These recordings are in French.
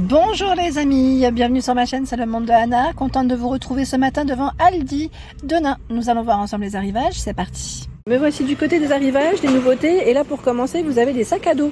Bonjour les amis, bienvenue sur ma chaîne, c'est le monde de Anna. Contente de vous retrouver ce matin devant Aldi de Nain. Nous allons voir ensemble les arrivages, c'est parti. Me voici du côté des arrivages, des nouveautés. Et là pour commencer, vous avez des sacs à dos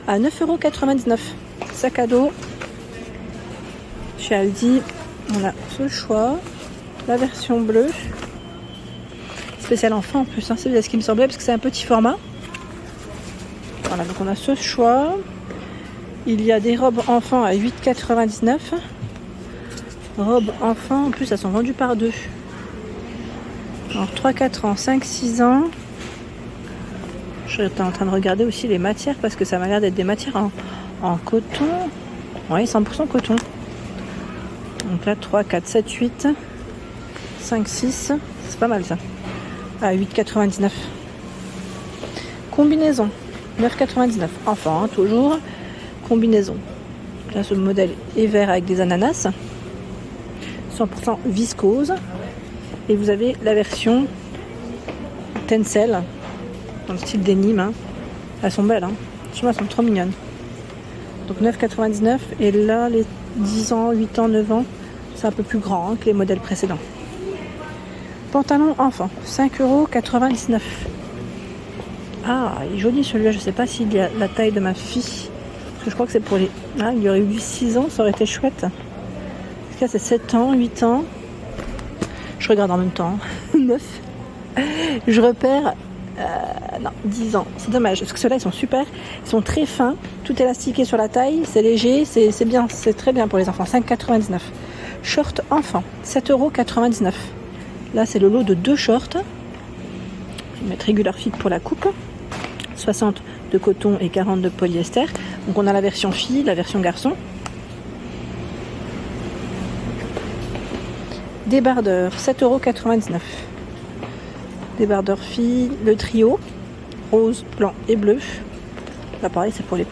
à 9,99 €. Sac à dos chez Aldi. On a ce choix, la version bleue. Spécial enfant en plus, hein. C'est ce qui me semblait parce que c'est un petit format. Voilà, donc on a ce choix. Il y a des robes enfants à 8,99 €. Robes enfants, en plus elles sont vendues par deux. Alors 3-4 ans, 5-6 ans. J'étais en train de regarder aussi les matières parce que ça m'a l'air d'être des matières en coton. Oui, 100% coton. Donc là 3, 4, 7, 8, 5, 6. C'est pas mal ça. À 8,99 €. Combinaison, 9,99 €. Enfant, hein, toujours. Combinaison. Là, ce modèle est vert avec des ananas. 100% viscose. Et vous avez la version tencel, dans le style denim. Hein. Elles sont belles. Hein. Franchement, elles sont trop mignonnes. Donc 9,99 €. Et là, les 10 ans, 8 ans, 9 ans, c'est un peu plus grand, hein, que les modèles précédents. Pantalon enfant, 5,99 €. Ah, il est joli celui-là. Je ne sais pas s'il y a la taille de ma fille. Parce que je crois que c'est pour les... Ah, il y aurait eu 6 ans, ça aurait été chouette. Parce que là, c'est 7 ans, 8 ans. Je regarde en même temps. 9. Je repère... non, 10 ans. C'est dommage. Parce que ceux-là, ils sont super. Ils sont très fins. Tout élastiqué sur la taille. C'est léger. C'est bien. C'est très bien pour les enfants. 5,99 €. Short enfant. 7,99 €. Là, c'est le lot de 2 shorts. Je vais mettre Regular Fit pour la coupe. 60 de coton et 40 de polyester. Donc on a la version fille, la version garçon. Débardeur, 7,99 €. Débardeur fille, le trio, rose, blanc et bleu. Là pareil, c'est pour les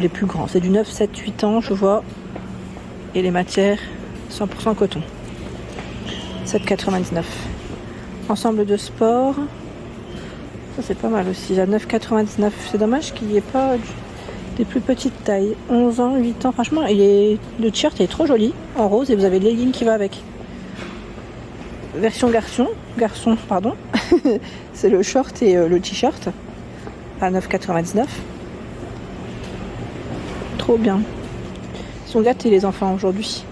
plus grands. C'est du 9, 7, 8 ans, je vois. Et les matières, 100% coton. 7,99 €. Ensemble de sport. Ça c'est pas mal aussi, à 9,99 €. C'est dommage qu'il n'y ait pas des plus petites tailles. 11 ans, 8 ans, franchement, le t-shirt est trop joli, en rose, et vous avez le legging qui va avec. Version garçon, pardon. C'est le short et le t-shirt à 9,99 €. Trop bien. Ils sont gâtés les enfants aujourd'hui.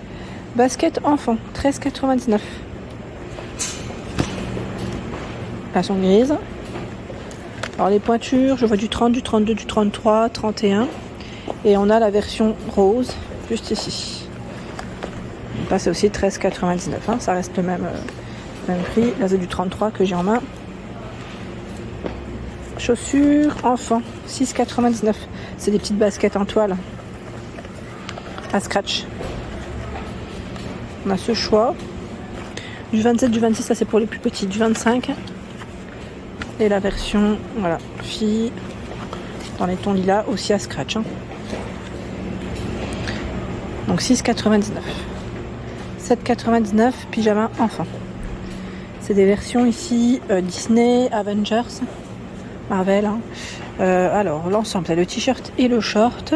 Basket enfant, 13,99 €. Elles sont grises. Alors les pointures, je vois du 30, du 32, du 33, 31. Et on a la version rose, juste ici. Là c'est aussi 13,99 €. Hein, ça reste le même prix. Là c'est du 33 que j'ai en main. Chaussures enfant, 6,99 €. C'est des petites baskets en toile. À scratch. On a ce choix. Du 27, du 26, ça c'est pour les plus petits. Du 25. Et la version, voilà, fille, dans les tons lilas, aussi à scratch. Hein. Donc 6,99 €. 7,99 €, pyjama enfant. C'est des versions ici, Disney, Avengers, Marvel. Hein. Alors, l'ensemble, c'est le t-shirt et le short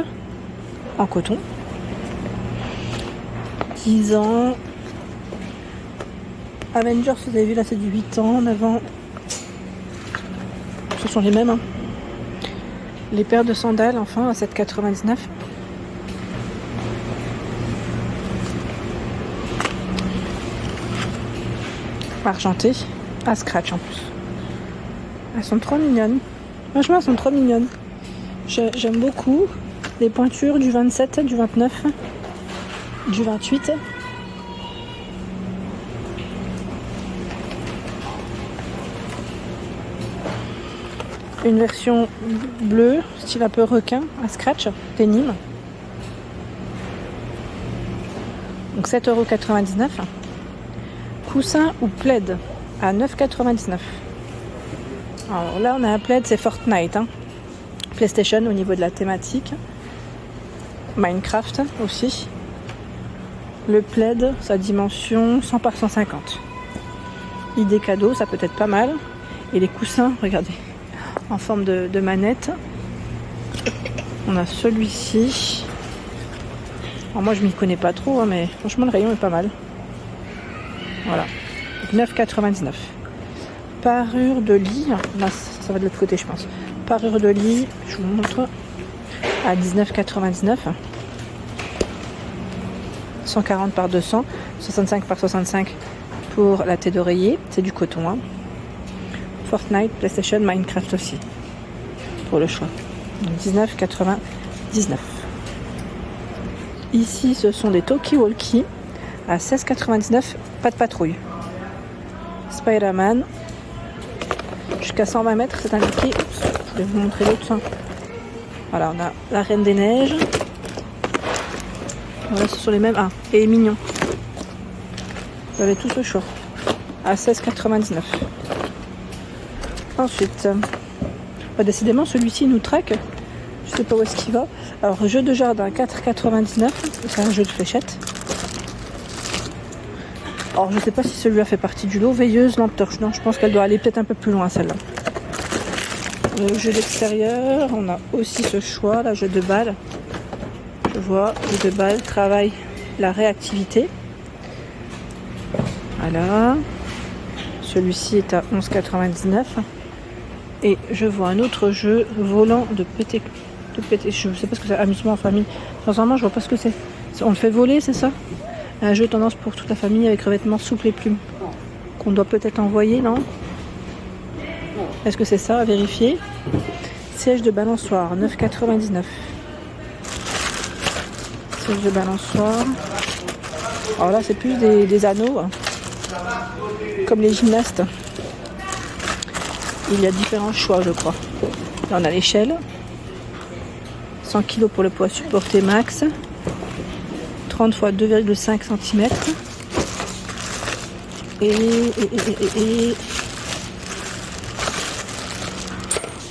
en coton. 10 ans. Avengers, vous avez vu, là, c'est du 8 ans, 9 ans. Ce sont les mêmes. Hein. Les paires de sandales, enfin, à 7,99 €. Argentées, à scratch en plus. Elles sont trop mignonnes. Franchement, elles sont trop mignonnes. J'aime beaucoup les pointures du 27, du 29, du 28. Une version bleue, style un peu requin, à scratch, denim. Donc 7,99 €. Coussin ou plaid à 9,99 €. Alors là, on a un plaid, c'est Fortnite. Hein. PlayStation au niveau de la thématique. Minecraft aussi. Le plaid, sa dimension 100 par 150. Idée cadeau, ça peut être pas mal. Et les coussins, regardez. En forme de manette. On a celui-ci Alors moi je m'y connais pas trop, hein, mais franchement le rayon est pas mal. Voilà. 9,99. Parure de lit. Là, ça va de l'autre côté je pense. Parure de lit, je vous montre. À 19,99. 140 par 200. 65 par 65 pour la tête d'oreiller. C'est du coton. Hein. Fortnite, PlayStation, Minecraft aussi. Pour le choix. 19,99. Ici, ce sont des talkie-walkie à 16,99. Pas de patrouille. Spider-Man. Jusqu'à 120 mètres, c'est indiqué. Oups, je vais vous montrer l'autre. Voilà, on a la Reine des Neiges. Voilà, ce sont les mêmes. Ah, et mignon. Vous avez tout ce choix. À 16,99. Ensuite, décidément, celui-ci nous traque. Je sais pas où est-ce qu'il va. Alors, jeu de jardin, 4,99. C'est un jeu de fléchettes. Alors, je sais pas si celui-là fait partie du lot. Veilleuse, lampe torche. Non, je pense qu'elle doit aller peut-être un peu plus loin, celle-là. Le jeu d'extérieur, on a aussi ce choix, là, jeu de balle. Je vois, jeu de balle, travail, la réactivité. Voilà. Celui-ci est à 11,99. Et je vois un autre jeu, volant de pété. Je ne sais pas ce que c'est, amusement en famille. Sincèrement, je vois pas ce que c'est. On le fait voler, c'est ça? Un jeu tendance pour toute la famille avec revêtement souple et plumes. Qu'on doit peut-être envoyer, non? Est-ce que c'est ça à vérifier? Siège de balançoire, 9,99. Siège de balançoire. Alors là, c'est plus des anneaux. Hein. Comme les gymnastes. Il y a différents choix, je crois. Là, on a l'échelle. 100 kg pour le poids supporté max. 30 x 2,5 cm. Et...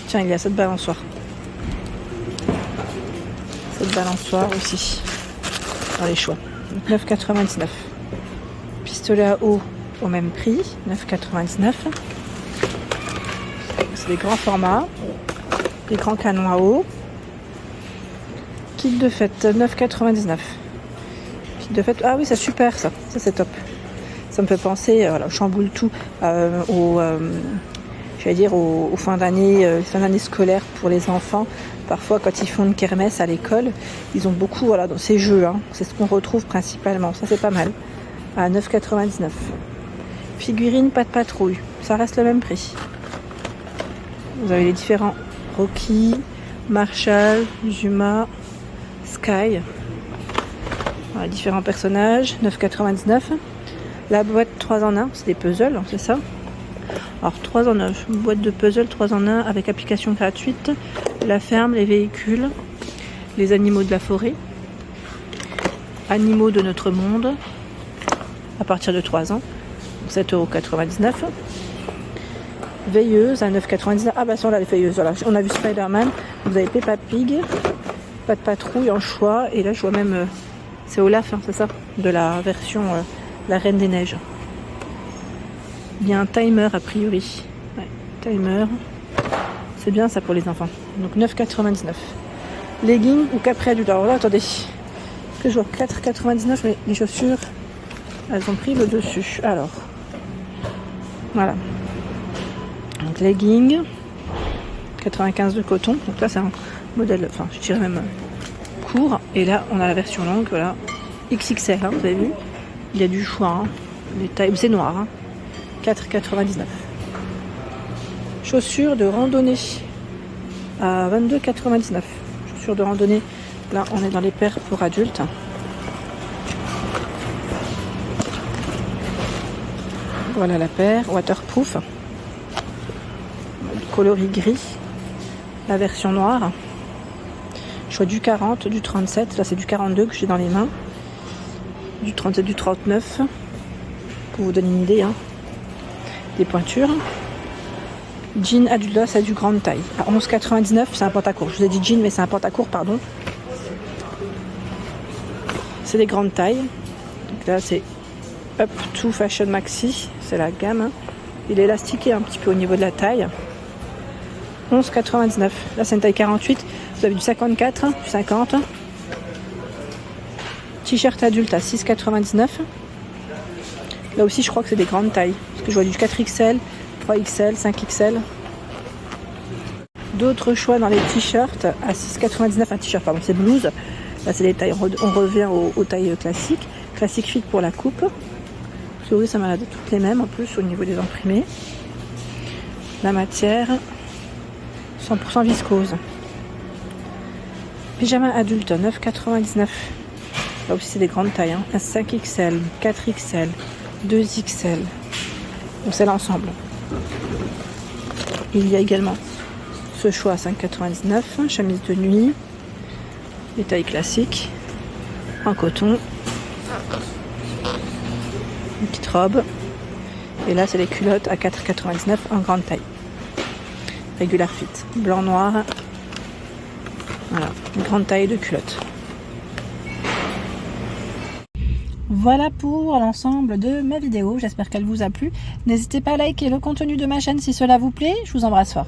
Tiens, il y a cette balançoire. Cette balançoire aussi. Dans les choix. 9,99. Pistolet à eau au même prix. 9,99. C'est des grands formats. Des grands canons à eau. Kit de fête, 9,99. Kit de fête. Ah oui, c'est super ça. Ça c'est top. Ça me fait penser, voilà, je chamboule tout aux fins d'année scolaire pour les enfants. Parfois, quand ils font une kermesse à l'école, ils ont beaucoup, voilà, dans ces jeux. Hein, c'est ce qu'on retrouve principalement. Ça, c'est pas mal. À 9,99. Figurine, pas de patrouille. Ça reste le même prix. Vous avez les différents Rocky, Marshall, Zuma, Sky. Voilà, différents personnages. 9,99. La boîte 3 en 1, c'est des puzzles, c'est ça? Alors 3 en 1, une boîte de puzzle 3 en 1 avec application gratuite. La ferme, les véhicules, les animaux de la forêt, animaux de notre monde, à partir de 3 ans, 7,99 €. Veilleuse à 9,99 €. Ah bah ça, on a les veilleuses, voilà. On a vu Spider-Man, vous avez Peppa Pig, pas de patrouille en choix, et là je vois même, c'est Olaf, hein, c'est ça, de la version La Reine des Neiges. Il y a un timer a priori. Ouais, timer. C'est bien ça pour les enfants. Donc 9,99 €. Leggings ou capri adulte. Alors là, attendez. Que je vois 4,99 €, mais les chaussures, elles ont pris le dessus. Alors. Voilà. Donc leggings. 95 de coton. Donc là, c'est un modèle, enfin, je dirais même court. Et là, on a la version longue. Voilà. XXL, hein, vous avez vu. Il y a du choix. Hein. Les tailles, c'est noir. Hein. 4,99 €. Chaussures de randonnée à 22,99 €. Chaussures de randonnée, là on est dans les paires pour adultes. Voilà la paire, waterproof. Coloris gris. La version noire. Choix du 40, du 37, là c'est du 42 que j'ai dans les mains. Du 37, du 39. Pour vous donner une idée, hein. Des pointures. Jean adulte, c'est du grande taille. À 11,99 €, c'est un pantacourt. Je vous ai dit jean, mais c'est un pantacourt, pardon. C'est des grandes tailles. Donc là, c'est Up to Fashion Maxi. C'est la gamme. Hein. Il est élastiqué un petit peu au niveau de la taille. 11,99 €. Là, c'est une taille 48. Vous avez du 54, du 50. t-shirt adulte à 6,99 €. Là aussi, je crois que c'est des grandes tailles. Parce que je vois du 4XL, 3XL, 5XL. D'autres choix dans les t-shirts à 6,99 €. Un t-shirt, pardon, c'est blouse. Là, c'est les tailles. On revient aux tailles classiques. Classique fit pour la coupe. Oui, ça m'a toutes les mêmes en plus au niveau des imprimés. La matière 100% viscose. Pyjama adulte 9,99 €. Là aussi, c'est des grandes tailles. 5XL, 4XL, 2XL. Donc, c'est l'ensemble. Il y a également ce choix à 5,99 €. Chemise de nuit. Les tailles classiques. En coton. Une petite robe. Et là, c'est les culottes à 4,99 € en grande taille. Regular fit. Blanc, noir. Voilà, une grande taille de culotte. Voilà pour l'ensemble de ma vidéo. J'espère qu'elle vous a plu. N'hésitez pas à liker le contenu de ma chaîne si cela vous plaît. Je vous embrasse fort.